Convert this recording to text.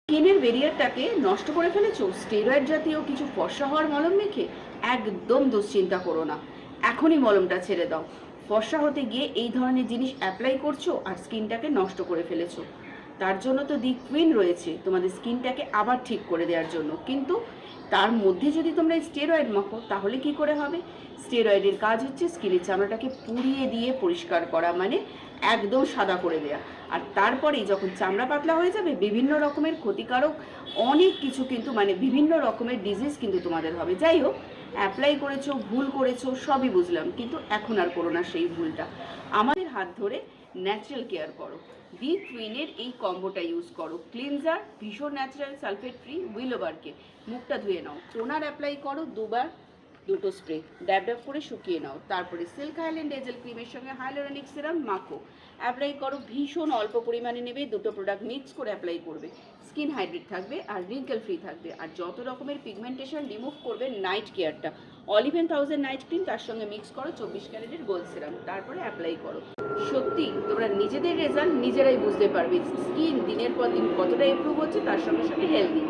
স্কিনের ব্যারিয়ারটাকে নষ্ট করে ফেলেছো স্টেরয়েড জাতীয় কিছু ফর্সা হওয়ার মলম মেখে? একদম দুশ্চিন্তা করো না, এখনই মলমটা ছেড়ে দাও। ফর্সা হতে গিয়ে এই ধরনের জিনিস অ্যাপ্লাই করছো আর স্কিনটাকে নষ্ট করে ফেলেছো। তার জন্য তো দি কুইন রয়েছে তোমাদের স্কিনটাকে আবার ঠিক করে দেওয়ার জন্য। কিন্তু তার মধ্যে যদি তোমরা স্টেরয়েড মাখো তাহলে কি করে হবে? স্টেরয়েডের কাজ হচ্ছে স্কিনের চামড়াটাকে পুড়িয়ে দিয়ে পরিষ্কার করা, মানে একদম সাদা করে দেয়া। আর তারপরেই যখন চামড়া পাতলা হয়ে যাবে বিভিন্ন রকমের ক্ষতিকারক অনেক কিছু কিন্তু মানে বিভিন্ন রকমের ডিজিজ কিন্তু তোমাদের হবে। যাই হোক, অ্যাপ্লাই করেছো, ভুল করেছো, সবই বুঝলাম, কিন্তু এখন আর করো না সেই ভুলটা। আমাদের হাত ধরে ন্যাচারাল কেয়ার করো। দি কুইনের এই কম্বোটা ইউজ করো, ক্লিনজার, ভীষণ ন্যাচারাল, সালফেট ফ্রি, উইলোবারকে। মুখটা ধুয়ে নাও, টোনার অ্যাপ্লাই করো দুবার, দুটো স্প্রে ড্যাব ড্যাব করে শুকিয়ে নাও। তারপরে সিল্ক হাইল্যান্ড এজেল ক্রিমের সঙ্গে হাইলোরনিক সিরাম মাখো, অ্যাপ্লাই করো। ভীষণ অল্প পরিমাণে নেবে, দুটো প্রোডাক্ট মিক্স করে অ্যাপ্লাই করবে। স্কিন হাইড্রেট থাকবে আর রিঙ্কেল ফ্রি থাকবে। আর যত রকমের পিগমেন্টেশন রিমুভ করবে নাইট কেয়ারটা, অলিভেন 1000 নাইট ক্রিম, তার সঙ্গে মিক্স করো 24 ক্যারেটের গোল্ড সিরাম, তারপরে অ্যাপ্লাই করো। সত্যি তোমরা নিজেদের রেজাল্ট নিজেরাই বুঝতে পারবে, স্কিন দিনের পর দিন কতটা ইমপ্রুভ হচ্ছে, তার সঙ্গে সঙ্গে হেলদি।